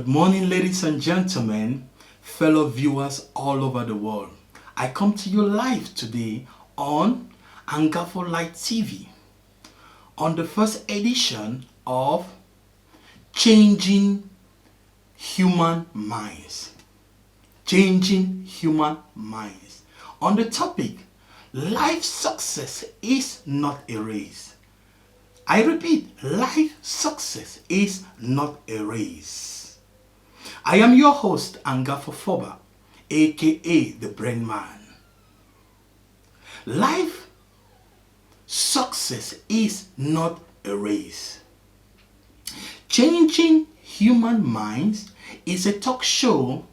Good morning, ladies and gentlemen, fellow viewers all over the world. I come to you live today on mp4 Light TV on the first edition of Changing Human Minds. Changing Human Minds. On the topic, life success is not a race. I repeat, life success is not a race. I am your host, mp4, aka the Brain Man. Life success is not a race. Changing Human Minds is a talk show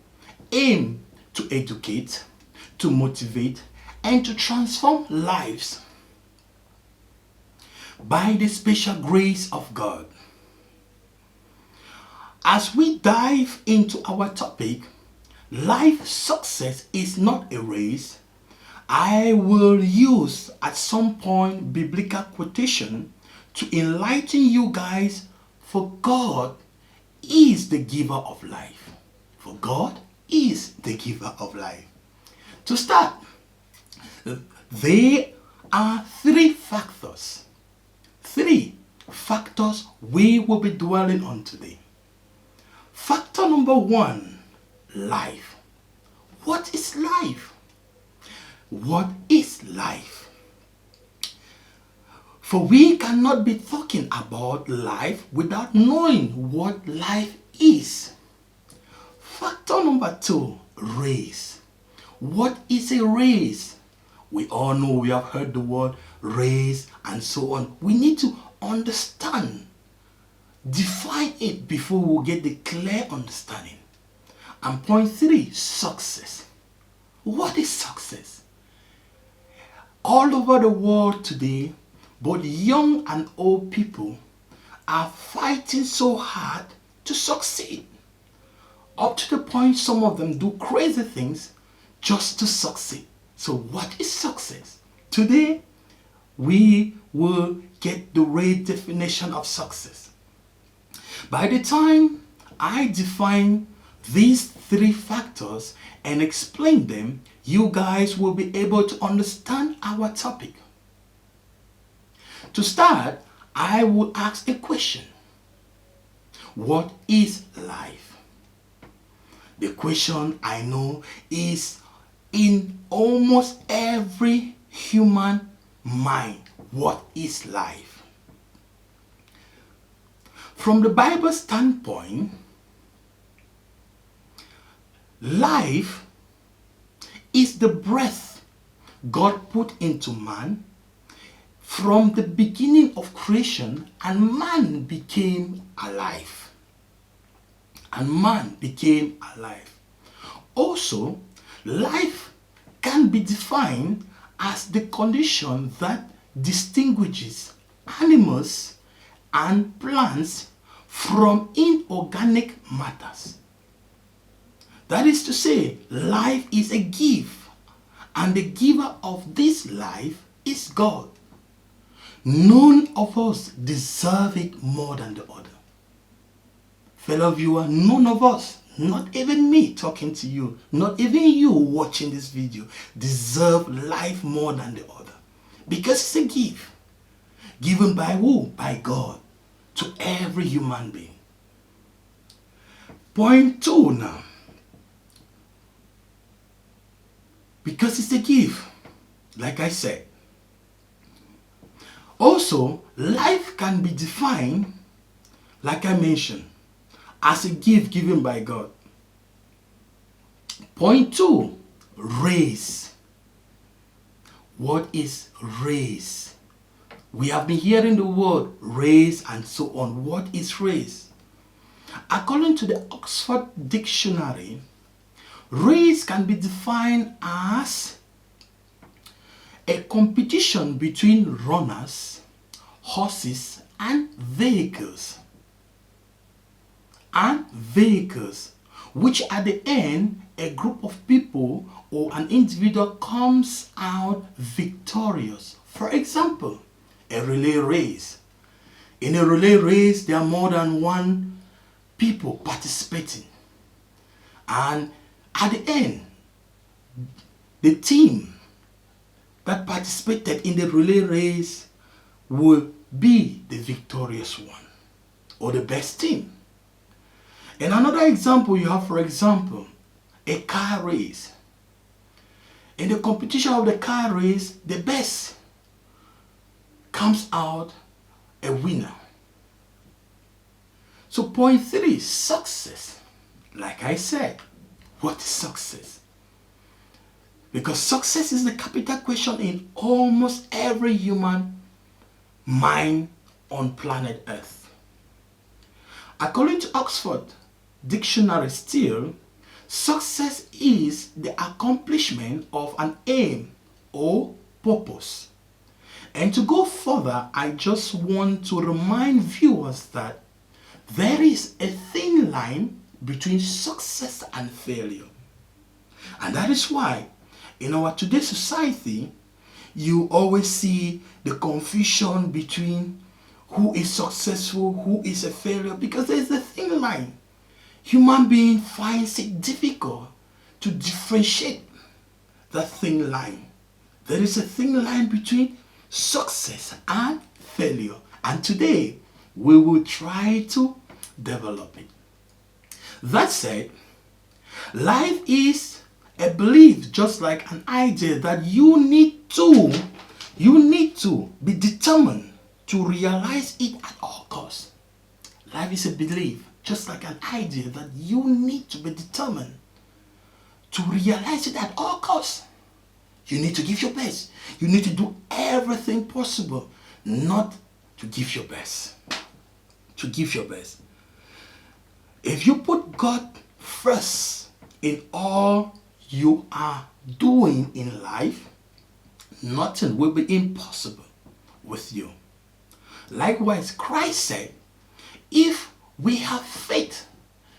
aimed to educate, to motivate, and to transform lives by the special grace of God. As we dive into our topic, life success is not a race, I will use at some point biblical quotation to enlighten you guys, for God is the giver of life. For God is the giver of life. To start, there are three factors we will be dwelling on today. Factor number one, life. What is life? What is life? For we cannot be talking about life without knowing what life is. Factor number two, race. What is a race? We all know, we have heard the word race and so on. We need to understand, define it before we get the clear understanding. And point three, success. What is success? All over the world today, both young and old people are fighting so hard to succeed. Up to the point some of them do crazy things just to succeed. So what is success? Today, we will get the right definition of success. By the time I define these three factors and explain them, you guys will be able to understand our topic. To start, I will ask a question. What is life? The question, I know, is in almost every human mind. What is life? From the Bible standpoint, life is the breath God put into man from the beginning of creation, and man became alive. Also, life can be defined as the condition that distinguishes animals and plants from inorganic matters. That is to say, life is a gift, and the giver of this life is God. None of us deserve it more than the other. Fellow viewer, none of us, not even me talking to you, not even you watching this video, deserve life more than the other. Because it's a gift. Given by who? By God. To every human being. Point two now. Because it's a gift, like I said. Also, life can be defined, like I mentioned, as a gift given by God. Point two, race. What is race? We have been hearing the word race and so on. What is race? According to the Oxford Dictionary, race can be defined as a competition between runners, horses, and vehicles, which at the end a group of people or an individual comes out victorious. For example, a relay race. In a relay race, there are more than one people participating. And at the end, the team that participated in the relay race will be the victorious one or the best team. And another example you have, for example, a car race. In the competition of the car race, the best comes out a winner. So point 3, success. Like I said, what is success? Because success is the capital question in almost every human mind on planet Earth. According to Oxford Dictionary still, success is the accomplishment of an aim or purpose. And to go further, I just want to remind viewers that there is a thin line between success and failure. And that is why in our today's society, you always see the confusion between who is successful, who is a failure, because there is a thin line. Human being finds it difficult to differentiate that thin line. There is a thin line between success and failure. And today, we will try to develop it. That said, life is a belief, just like an idea, that you need to be determined to realize it at all costs. Life is a belief, just like an idea, that you need to be determined to realize it at all costs. You need to give your best. You need to do everything possible not to give your best. To give your best. If you put God first in all you are doing in life, nothing will be impossible with you. Likewise, Christ said, if we have faith,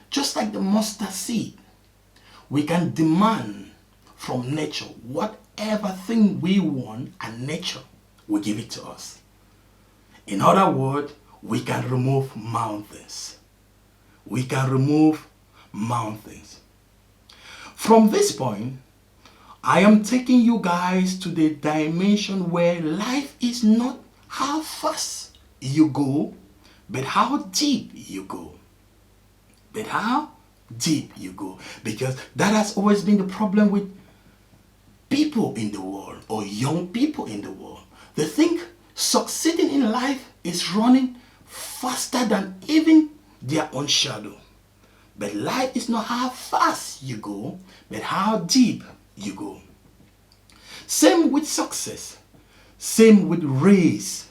just like the mustard seed, we can demand from nature whatever thing we want, and nature will give it to us. In other words, we can remove mountains. We can remove mountains. From this point, I am taking you guys to the dimension where life is not how fast you go, but how deep you go. But how deep you go. Because that has always been the problem with people in the world, or young people in the world. They think succeeding in life is running faster than even their own shadow. But life is not how fast you go, but how deep you go. Same with success. Same with race.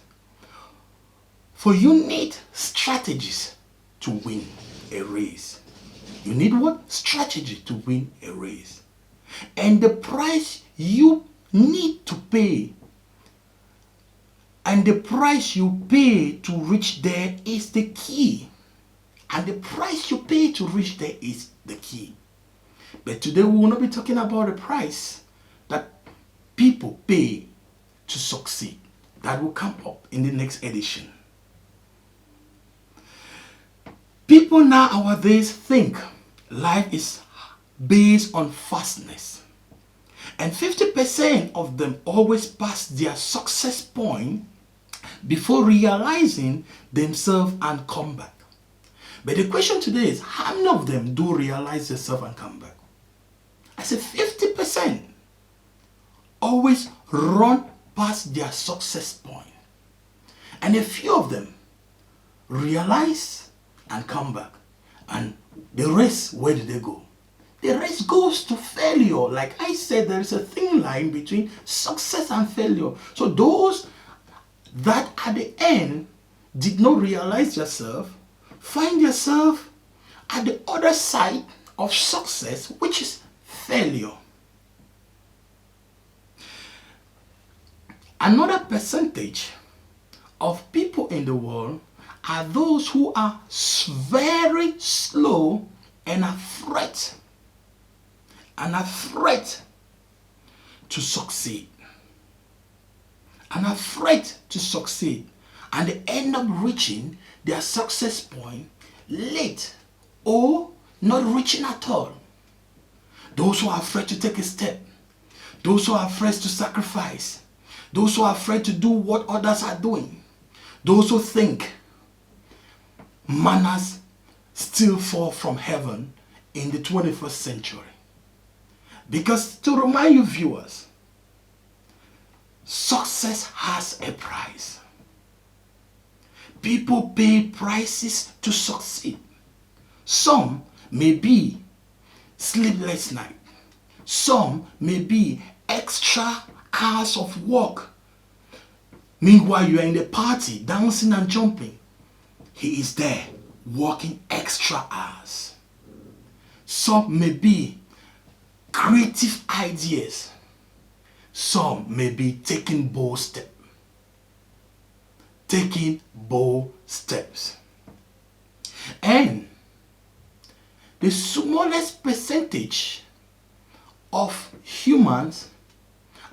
For you need strategies to win a race. You need what? Strategy to win a race. And the price you need to pay, and the price you pay to reach there is the key. And the price you pay to reach there is the key. But today we will not be talking about the price that people pay to succeed. That will come up in the next edition. People nowadays think life is based on fastness. And 50% of them always pass their success point before realizing themselves and come back. But the question today is, how many of them do realize themselves and come back? I said 50% always run past their success point. And a few of them realize and come back. And the rest, where do they go? The rest goes to failure. Like I said, there is a thin line between success and failure. So those that at the end did not realize yourself, find yourself at the other side of success, which is failure. Another percentage of people in the world are those who are very slow and afraid to succeed. And afraid to succeed. And they end up reaching their success point late or not reaching at all. Those who are afraid to take a step. Those who are afraid to sacrifice. Those who are afraid to do what others are doing. Those who think manners still fall from heaven in the 21st century. Because to remind you viewers, success has a price. People pay prices to succeed. Some may be sleepless night. Some may be extra hours of work. Meanwhile, you are in the party, dancing and jumping. He is there, working extra hours. Some may be creative ideas. Some may be taking bold steps. Taking bold steps. And the smallest percentage of humans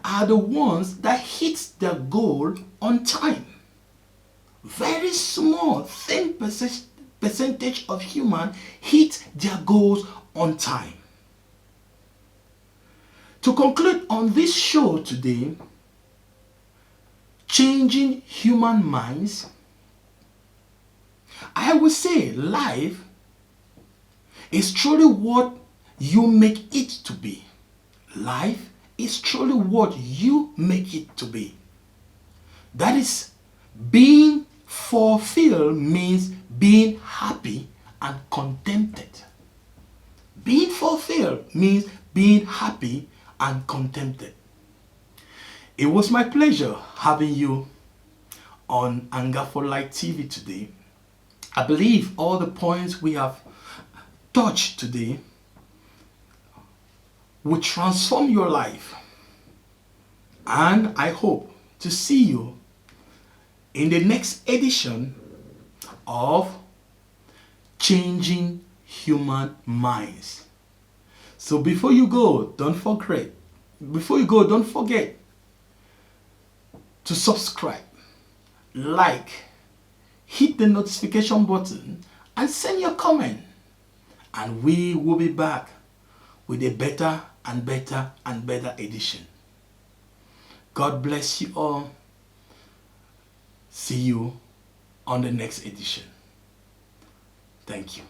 are the ones that hit their goal on time. Very small, thin percentage of humans hit their goals on time. To conclude on this show today, changing human minds, I would say life is truly what you make it to be. Life is truly what you make it to be. That is, being fulfilled means being happy and contented. Being fulfilled means being happy and contented. It was my pleasure having you on Anger for Light TV today. I believe all the points we have touched today will transform your life. And I hope to see you in the next edition of Changing Human Minds. So before you go, don't forget to subscribe, like, hit the notification button, and send your comment. And we will be back with a better and better and better edition. God bless you all. See you on the next edition. Thank you.